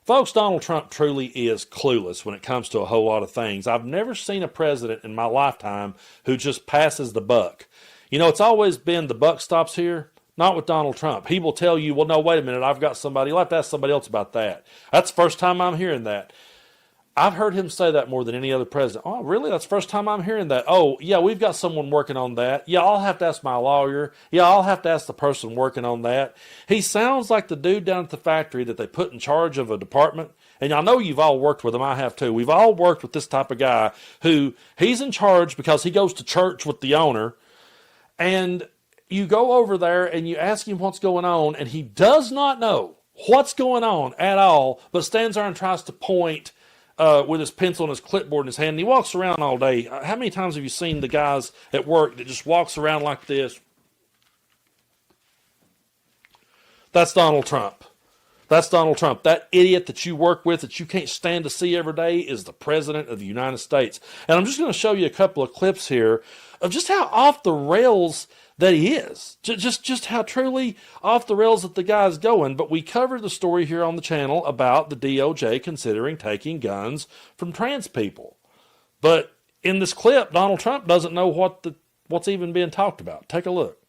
Folks, Donald Trump truly is clueless when it comes to a whole lot of things. I've never seen a president in my lifetime who just passes the buck. You know, it's always been the buck stops here. Not with Donald Trump. He will tell you, well, no, wait a minute, I've got somebody. You'll have to ask somebody else about that. That's the first time I'm hearing that. I've heard him say that more than any other president. Oh, really? That's the first time I'm hearing that. Oh, yeah, we've got someone working on that. Yeah, I'll have to ask my lawyer. Yeah, I'll have to ask the person working on that. He sounds like the dude down at the factory that they put in charge of a department. And I know you've all worked with him. I have too. We've all worked with this type of guy who he's in charge because he goes to church with the owner. And you go over there and you ask him what's going on, and he does not know what's going on at all, but stands there and tries to point with his pencil and his clipboard in his hand. And he walks around all day. How many times have you seen the guys at work that just walks around like this? That's Donald Trump. That's Donald Trump. That idiot that you work with that you can't stand to see every day is the President of the United States. And I'm just going to show you a couple of clips here of just how off the rails that he is. Just how truly off the rails that the guy's going. But we covered the story here on the channel about the DOJ considering taking guns from trans people. But in this clip, Donald Trump doesn't know what's even being talked about. Take a look.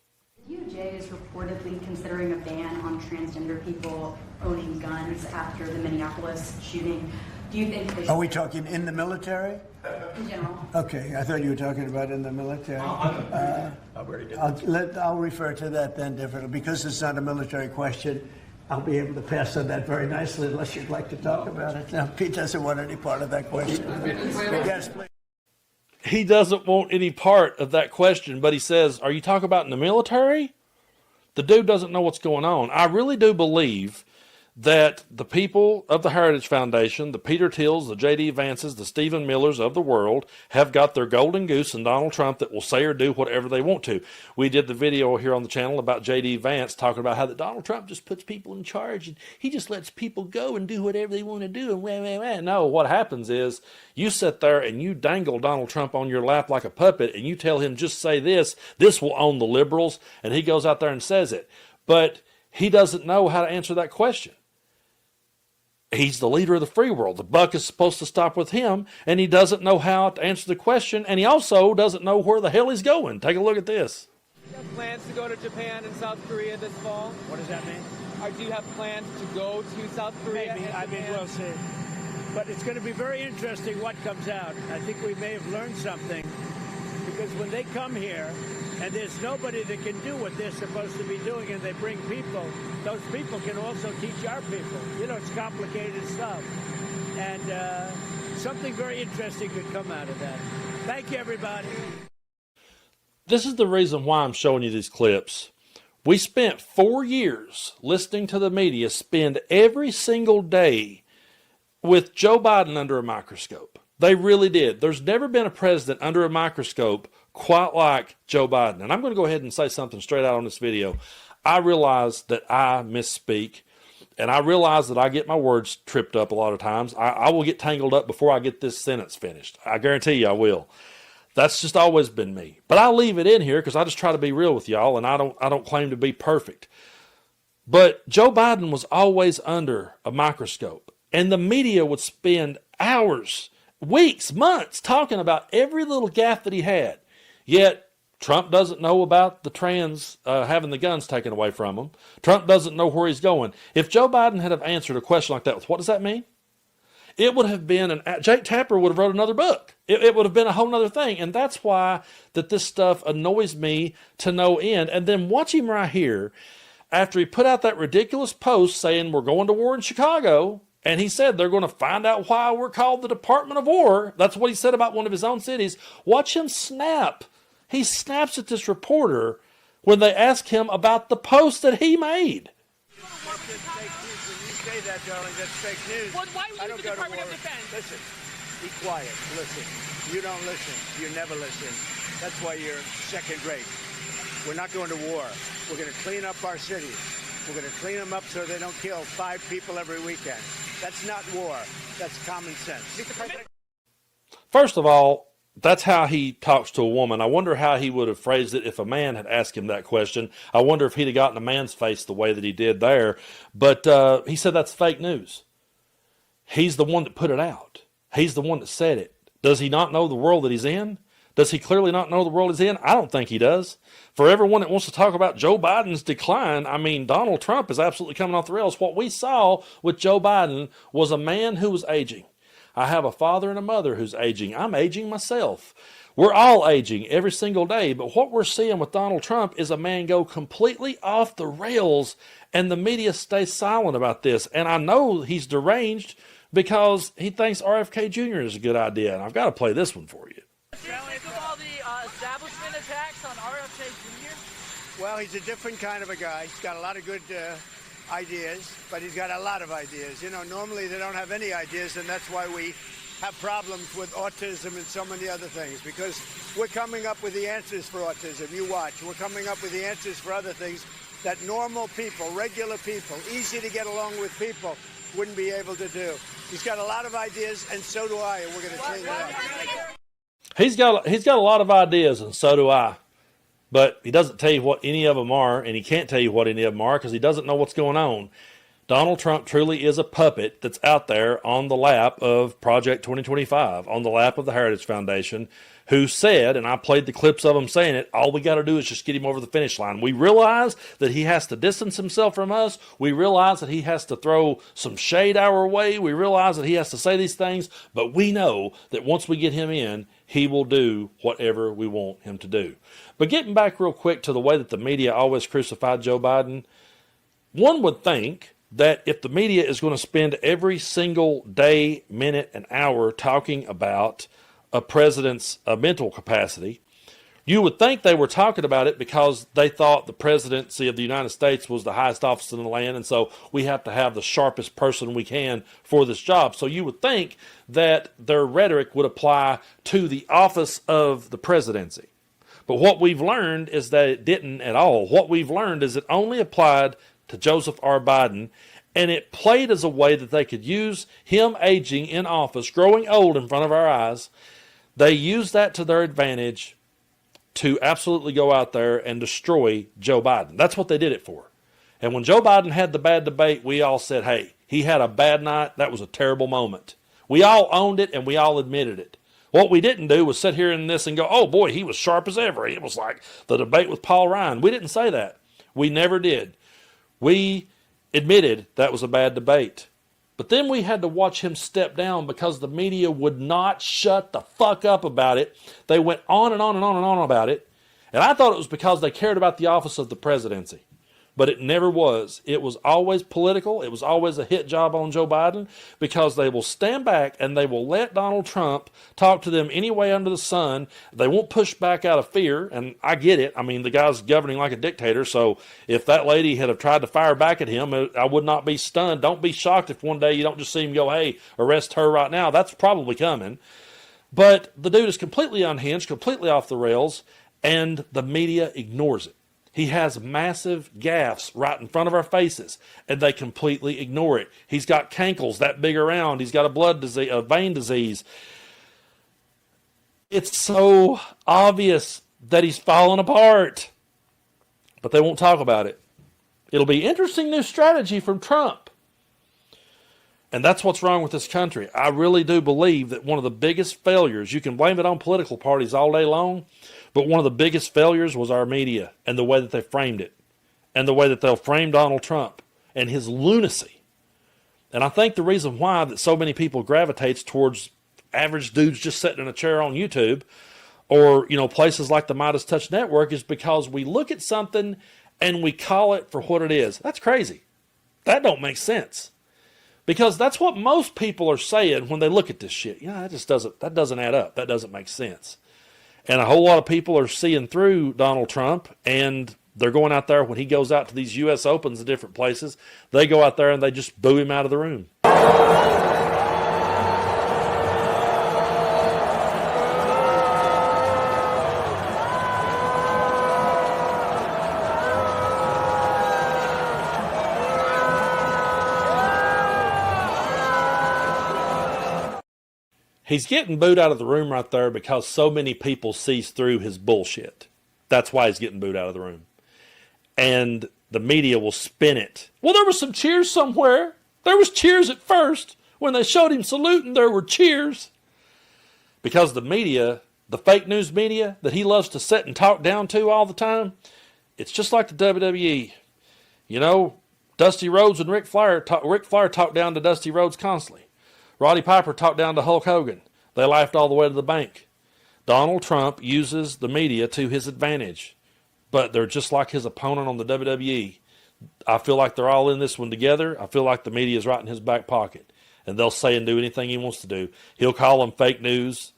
The DOJ is reportedly considering a ban on transgender people owning guns after the Minneapolis shooting. Do you think they Are we talking in the military? in general? Okay, I thought you were talking about in the military. I'll refer to that then differently. Because it's not a military question, I'll be able to pass on that very nicely unless you'd like to talk about it. Now, Pete doesn't want any part of that question. Yes, please. He doesn't want any part of that question, but he says, are you talking about in the military? The dude doesn't know what's going on. I really do believe that the people of the Heritage Foundation, the Peter Tills, the J.D. Vances, the Stephen Millers of the world have got their golden goose in Donald Trump that will say or do whatever they want to. We did the video here on the channel about J.D. Vance talking about how that Donald Trump just puts people in charge and he just lets people go and do whatever they want to do. And wah, wah, wah. No, what happens is you sit there and you dangle Donald Trump on your lap like a puppet and you tell him just say this will own the liberals, and he goes out there and says it. But he doesn't know how to answer that question. He's the leader of the free world. The buck is supposed to stop with him, and he doesn't know how to answer the question, and he also doesn't know where the hell he's going. Take a look at this. Do you have plans to go to Japan and South Korea this fall? What does that mean? Or do you have plans to go to South Korea? Maybe. I mean, we'll see. But it's going to be very interesting what comes out. I think we may have learned something, because when they come here and there's nobody that can do what they're supposed to be doing, and they bring people, those people can also teach our people. You know, it's complicated stuff. And something very interesting could come out of that. Thank you, everybody. This is the reason why I'm showing you these clips. We spent 4 years listening to the media spend every single day with Joe Biden under a microscope. They really did. There's never been a president under a microscope quite like Joe Biden. And I'm going to go ahead and say something straight out on this video. I realize that I misspeak, and I realize that I get my words tripped up a lot of times. I will get tangled up before I get this sentence finished. I guarantee you I will. That's just always been me. But I leave it in here because I just try to be real with y'all, and I don't claim to be perfect. But Joe Biden was always under a microscope, and the media would spend hours, weeks, months talking about every little gaffe that he had. Yet Trump doesn't know about the trans having the guns taken away from him. Trump doesn't know where he's going. If Joe Biden had have answered a question like that, what does that mean? It would have been, Jake Tapper would have wrote another book. It would have been a whole other thing. And that's why that this stuff annoys me to no end. And then watch him right here. After he put out that ridiculous post saying we're going to war in Chicago, and he said they're going to find out why we're called the Department of War. That's what he said about one of his own cities. Watch him snap. He snaps at this reporter when they ask him about the post that he made. When you say that, darling, that's fake news. Well, why would you the Department of Defense? Listen, be quiet. Listen. You don't listen. You never listen. That's why you're second rate. We're not going to war. We're going to clean up our cities. We're going to clean them up so they don't kill 5 people every weekend. That's not war. That's common sense. First of all, that's how he talks to a woman. I wonder how he would have phrased it if a man had asked him that question. I wonder if he'd have gotten a man's face the way that he did there. But he said that's fake news. He's the one that put it out. He's the one that said it. Does he not know the world that he's in? Does he clearly not know the world he's in? I don't think he does. For everyone that wants to talk about Joe Biden's decline, I mean, Donald Trump is absolutely coming off the rails. What we saw with Joe Biden was a man who was aging. I have a father and a mother who's aging. I'm aging myself. We're all aging every single day. But what we're seeing with Donald Trump is a man go completely off the rails, and the media stays silent about this. And I know he's deranged because he thinks RFK Jr. is a good idea. And I've got to play this one for you. Think of all the establishment attacks on RFK Jr.? Well, he's a different kind of a guy. He's got a lot of good ideas, but he's got a lot of ideas. You know, normally they don't have any ideas, and that's why we have problems with autism and so many other things, because we're coming up with the answers for autism. You watch. We're coming up with the answers for other things that normal people, regular people, easy to get along with people wouldn't be able to do. He's got a lot of ideas, and so do I, and we're going to change that. He's got a lot of ideas, and so do I. But he doesn't tell you what any of them are, and he can't tell you what any of them are because he doesn't know what's going on. Donald Trump truly is a puppet that's out there on the lap of Project 2025, on the lap of the Heritage Foundation, who said, and I played the clips of him saying it, all we got to do is just get him over the finish line. We realize that he has to distance himself from us. We realize that he has to throw some shade our way. We realize that he has to say these things, but we know that once we get him in, he will do whatever we want him to do. But getting back real quick to the way that the media always crucified Joe Biden, one would think that if the media is going to spend every single day, minute, and hour talking about a president's mental capacity, you would think they were talking about it because they thought the presidency of the United States was the highest office in the land, and so we have to have the sharpest person we can for this job. So you would think that their rhetoric would apply to the office of the presidency. But what we've learned is that it didn't at all. What we've learned is it only applied to Joseph R. Biden, and it played as a way that they could use him aging in office, growing old in front of our eyes. They used that to their advantage to absolutely go out there and destroy Joe Biden. That's what they did it for. And when Joe Biden had the bad debate, we all said, hey, he had a bad night. That was a terrible moment. We all owned it and we all admitted it. What we didn't do was sit here in this and go, oh boy, he was sharp as ever. It was like the debate with Paul Ryan. We didn't say that. We never did. We admitted that was a bad debate. But then we had to watch him step down because the media would not shut the fuck up about it. They went on and on and on and on about it. And I thought it was because they cared about the office of the presidency. But it never was. It was always political. It was always a hit job on Joe Biden because they will stand back and they will let Donald Trump talk to them any way under the sun. They won't push back out of fear, and I get it. I mean, the guy's governing like a dictator, so if that lady had have tried to fire back at him, I would not be stunned. Don't be shocked if one day you don't just see him go, hey, arrest her right now. That's probably coming. But the dude is completely unhinged, completely off the rails, and the media ignores it. He has massive gaffes right in front of our faces, and they completely ignore it. He's got cankles that big around. He's got a blood disease, a vein disease. It's so obvious that he's falling apart, but they won't talk about it. It'll be interesting new strategy from Trump. And that's what's wrong with this country. I really do believe that one of the biggest failures, you can blame it on political parties all day long, but one of the biggest failures was our media and the way that they framed it and the way that they'll frame Donald Trump and his lunacy. And I think the reason why that so many people gravitates towards average dudes just sitting in a chair on YouTube or, places like the MeidasTouch network is because we look at something and we call it for what it is. That's crazy. That don't make sense. Because that's what most people are saying when they look at this shit. That doesn't add up. That doesn't make sense. And a whole lot of people are seeing through Donald Trump, and they're going out there when he goes out to these U.S. Opens and different places. They go out there and they just boo him out of the room. He's getting booed out of the room right there because so many people sees through his bullshit. That's why he's getting booed out of the room. And the media will spin it. Well, there was some cheers somewhere. There was cheers at first. When they showed him saluting, there were cheers. Because the media, the fake news media that he loves to sit and talk down to all the time, it's just like the WWE. You know, Dusty Rhodes and Ric Flair talked down to Dusty Rhodes constantly. Roddy Piper talked down to Hulk Hogan. They laughed all the way to the bank. Donald Trump uses the media to his advantage, but they're just like his opponent on the WWE. I feel like they're all in this one together. I feel like the media is right in his back pocket, and they'll say and do anything he wants to do. He'll call them fake news.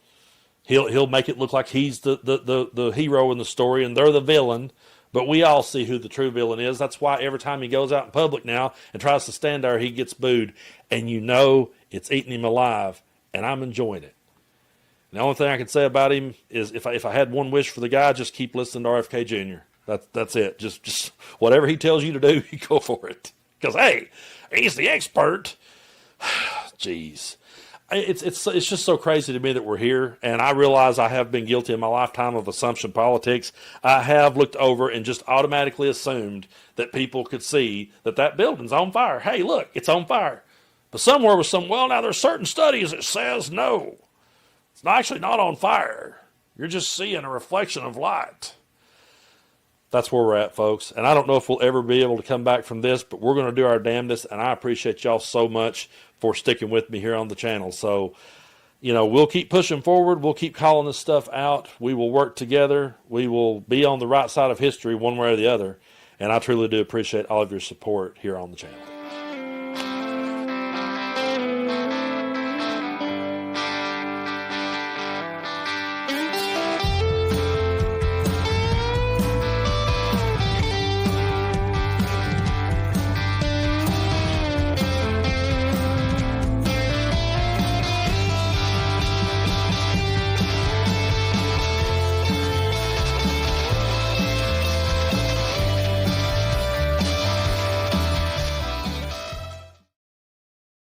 He'll make it look like he's the hero in the story, and they're the villain. But we all see who the true villain is. That's why every time he goes out in public now and tries to stand there, he gets booed. And you know it's eating him alive, and I'm enjoying it. And the only thing I can say about him is if I had one wish for the guy, just keep listening to RFK Jr. That's it. Just whatever he tells you to do, you go for it. Because, hey, he's the expert. Jeez. It's just so crazy to me that we're here, and I realize I have been guilty in my lifetime of assumption politics. I have looked over and just automatically assumed that people could see that building's on fire. Hey, look, it's on fire. But somewhere was now there's certain studies that says no. It's actually not on fire. You're just seeing a reflection of light. That's where we're at, folks. And I don't know if we'll ever be able to come back from this, but we're going to do our damnedest, and I appreciate y'all so much for sticking with me here on the channel. So, you know, we'll keep pushing forward. We'll keep calling this stuff out. We will work together. We will be on the right side of history one way or the other. And I truly do appreciate all of your support here on the channel.